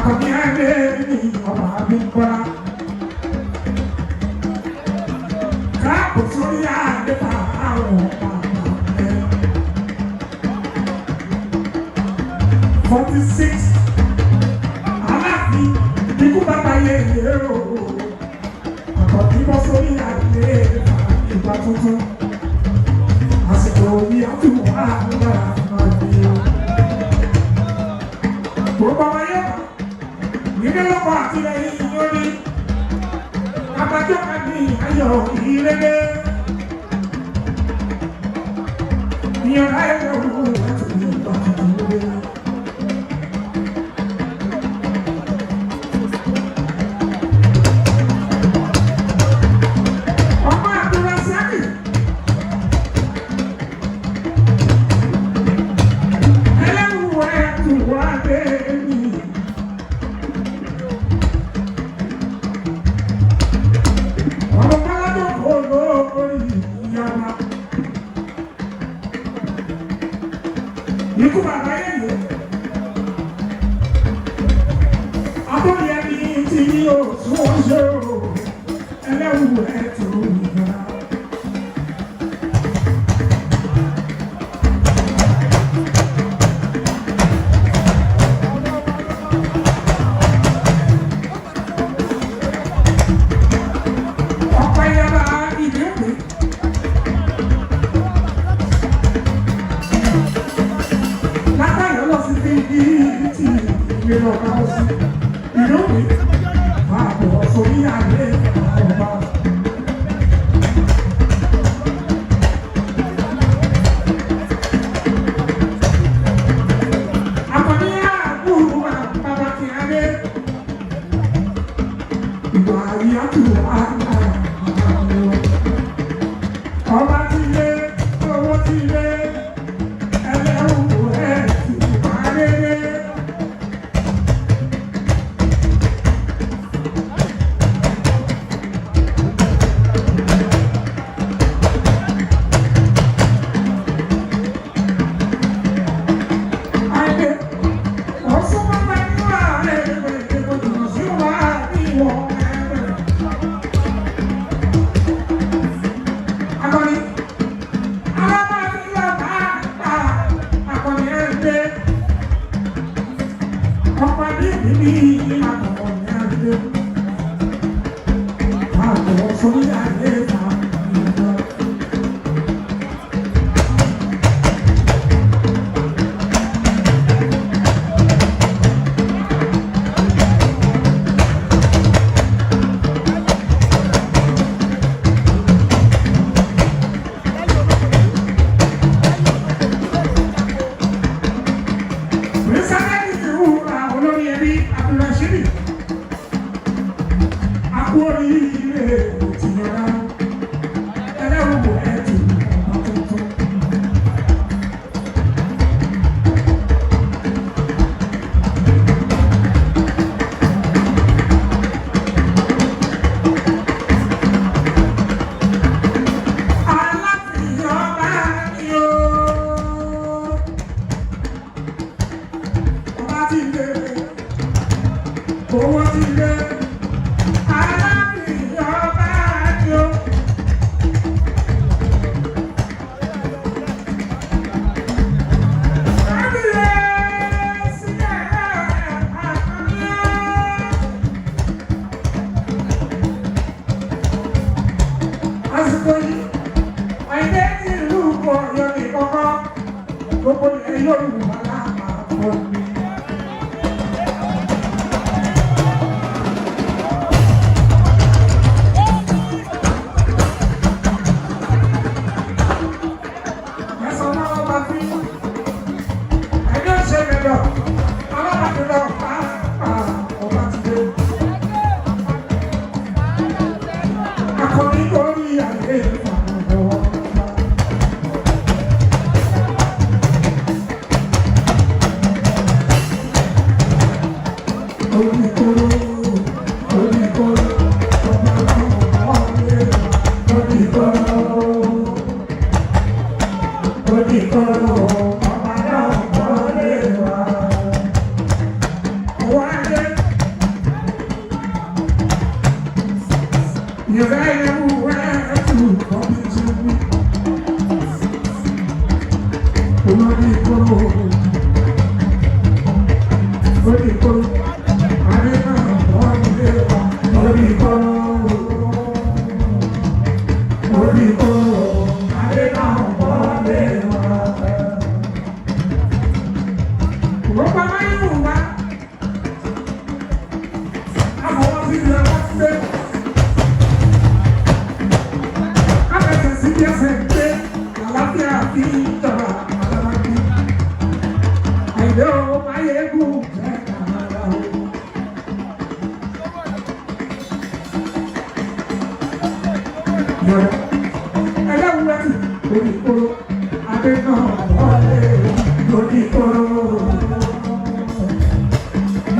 akọni ẹgbẹ ní ọba abímbọ́lá káàpù sórí àdébà àwọn ọba ẹ 46 aláàfin ikú bàbá yẹ ìyẹrò akọni bọ́ sórí àdébà ìgbà tuntun àsìkò ní àtúwọ̀ àgbà àgbà. Gbogbo ọmọ yẹn nílé lọ́kọ̀ àtìlẹ́yìn lórí abájọ́ kan ní ayọ̀ ìrẹ́lẹ́ ìyọ̀nà ẹ̀rọ òwò láti ní ìgbà tuntun lórí. Ọmọ àdúrà sáàkì ẹlẹ́rù ẹ̀ tù wá dé. Ikú bàbá yẹn yẹ, abóyẹ ní ti ní oṣù oṣù ẹlẹ́wù ẹ̀ tó yíra. Ọ̀pọ̀ ìyára ìdí òkè. You know how to you know me. I was so young, One day. Orikolo, Adena Bọ́ọ̀lẹ́wà. Orikolo, Orikolo, Adena Bọ́ọ̀lẹ́wà. Rọ́bà máa ń wù wá. Àwọn ti di ẹwà ti dé. Kábẹ̀sẹ̀ sí bí ẹsẹ̀ gbé. Àlàáfíà fi jọba àlàáfíà. Àìdè o, ayé egún jẹ́ àmàlà o. Yọ̀rọ̀ ẹlẹ́wù ẹ̀sìn Orikolo, Adena Bọ́ọ̀lẹ́wà. Orikolo,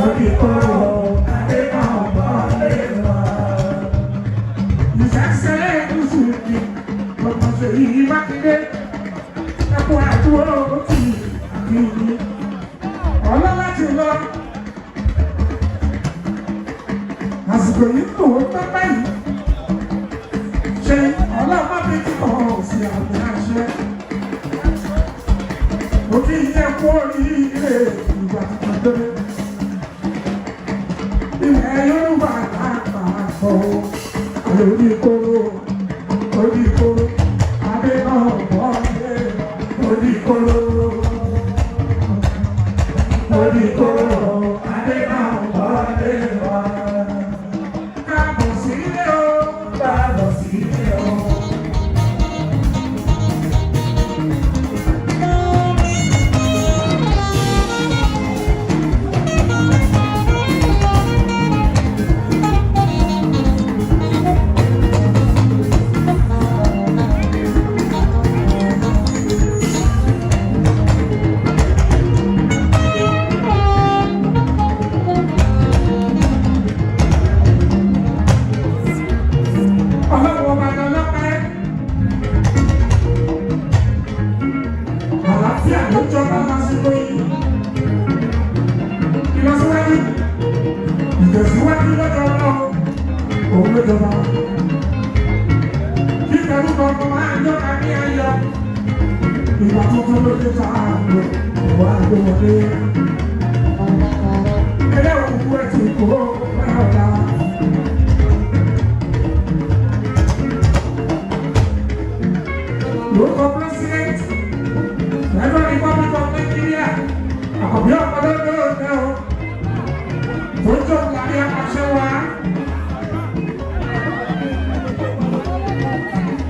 Orikolo, Adena Bọ́ọ̀lẹ́wà. Ìṣẹ̀ṣẹ̀ ìṣùkì, ọmọ Ṣèyí Mákindé, ẹkùn àdúró ti àbíyí. Ọlọ́lá ti lọ. Àsìkò yìí kò tó báyìí. Ṣé ọlọ́mọ mi ti kọ̀ sí àmì àṣẹ? Mo kí yẹ kó oríire ìgbà tuntun. Ilẹ̀ Yorùbá lápapọ̀. Orikolo, Orikolo, Adena Bọ́ọ̀lẹ́wà. Orikolo, Orikolo, Adena Bọ́ọ̀lẹ́wà. Káàbọ̀ sílé o, káàbọ̀ sílé o. Ọlọ́wọ́ ọba ni ọlọ́pẹ́. Àlàáfíà ló jọba lásìkò yìí. Ìlọsíwájú, ìtẹ̀síwájú lọ́jọ́ ọlọ́run, òun ló jọba. Kí pẹ̀lú kankan máa ń yọ̀ká ní ayọ̀. Ìgbà tuntun ló dé ta àgbò, ìwà àgbò wọlé. Ẹlẹ́wọ̀n kúkú ẹ̀ ti kó pẹ́ ọ̀la. Local president, Federal Republic of Nigeria, àkọ́bí ọ̀pọ̀lọpọ̀ o, tó jọ lábẹ́ àpàṣẹ wa.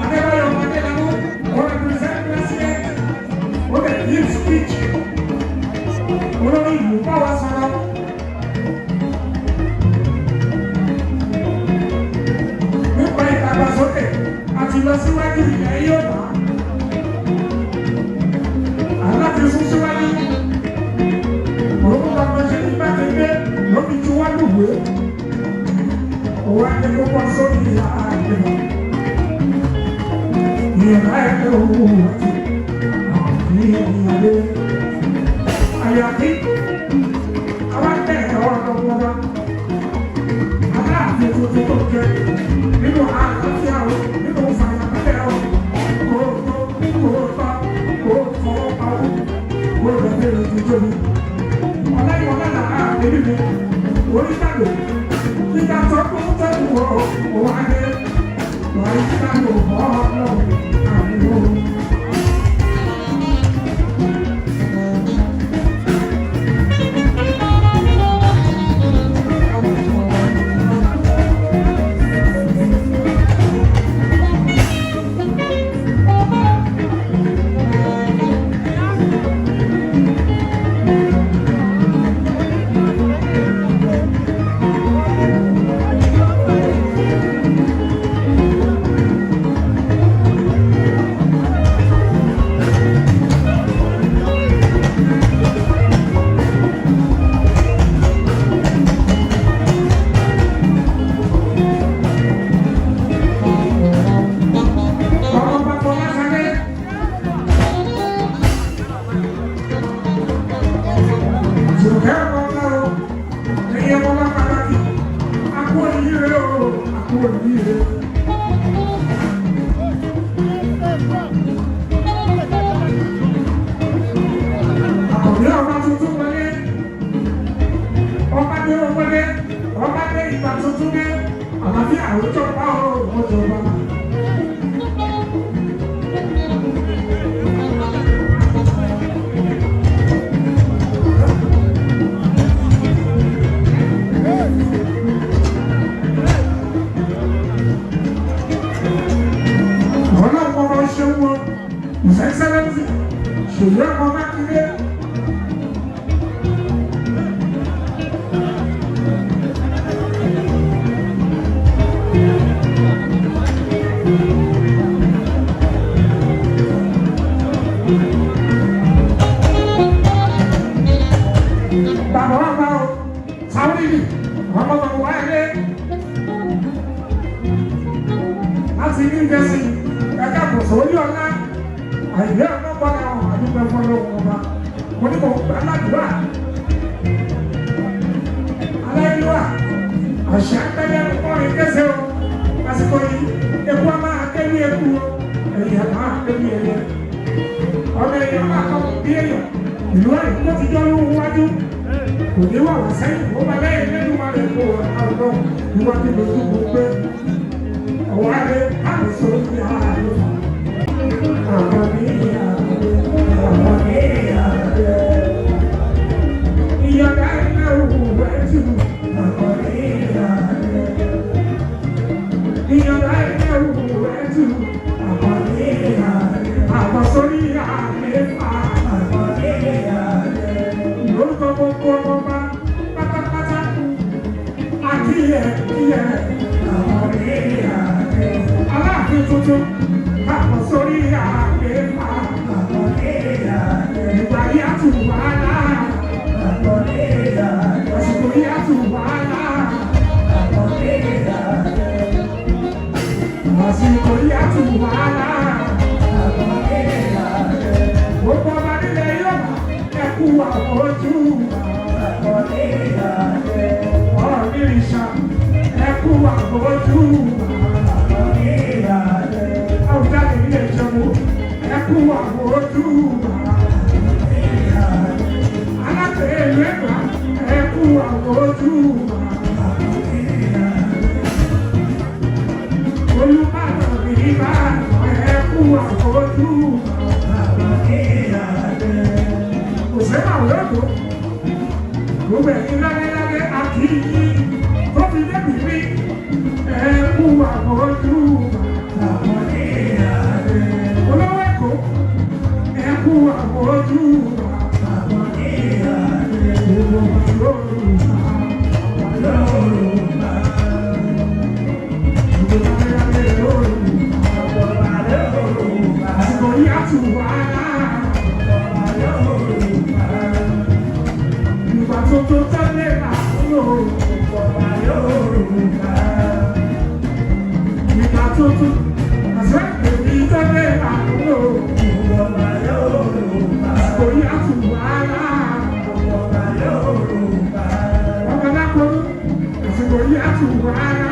Adébáyọ̀ Adélábù, ó represent president, ó lè give speech, olórí ìlú bá wa sọ̀rọ̀. Nípa ìdàgbàsókè àti ìlọsíwájú ilẹ̀ Yorùbá. Aláti sún síwájú. Orúkọ ọmọ ṣe ní Mákindé ló fi ju wá lùwé. Òun á jẹ́ kó pọ̀ sórí ìyá àgbẹ̀. Ìyẹ̀bá ẹgbẹ́ owó àti àwọn ìyàlé. Àyàfi àwọn akẹ́kọ̀ọ́ ọ̀dọ́ wọn wá. Aláàfin tuntun tó jẹ nínú àlàáfíà o, nínú fàyàbalẹ̀ o. Ọlọ́yìnbó náà àbẹ̀bí mi, orí dàgbò, nígbà tó kún tẹ́lú wọ adé, wàá yí dàgbò bọ́ ọlọ́run àbúrò. àlàáfíà àwùjọ bá ọjọ́ bá. His Excellency, Ṣèyí ọmọ Mákindé. Bàbá wa bá o, Sáwọ́dìdì, ọmọ bàbá wa yẹ. Láti ní ìjẹsìn, ẹ̀ka kò sórí ọ̀la. Àìlè ọ̀nà gbọ́dọ̀ àwọn àdúgbò fọlọ́wọ́ ọba. Mo ní kò gbà ládùúgbà. Aláìlúwà, àṣà gbẹ́dẹ́ ọ̀rìn kẹsẹ̀ o. Lásìkò yìí, eku a máa kẹ́lí eku o. Ẹ̀yà máa kẹ́lí ẹyẹ. Ọmọ èèyàn máa kọ́ bí èèyàn. Ìlú ẹ̀ tó ti jọ́ lóhun wájú. Kò ní wà wá sẹ́yìn. Ó bá lẹ́yìn lẹ́nu máa lè kó ọ̀rọ̀ níwájú lójú gbogbo. Ọ̀wá rẹ̀ á lè sọ ní àárẹ̀. Aláàfin tuntun, àpọ̀ sórí àgbẹ̀fà. Ìgbà yìí á tù wá náà. Àsìkò yìí á tù wá náà. Àsìkò yìí á tù wá náà. Gbogbo ọba nílẹ̀ yóò ẹ kú àwọn ojú. Ọ̀rọ̀ mi ìṣà ẹ kú àwọn ojú. Àwùjáde ilé ìjọba ẹ kú àwọn ojú. Alábẹ̀rẹ̀ ìlú ẹ̀gbá ẹ kú àwọn ojú. Olùbàdàn mi bá ẹ kú àwọn ojú. Kò sẹ́wà lọ́dọ̀. Gbogbo ẹ̀yin lágẹ́lágẹ́ àti yí tó fi débi rí ẹ kú àwọn ojú. Olówó Èkó ẹ kú àwọn ojú. Wow.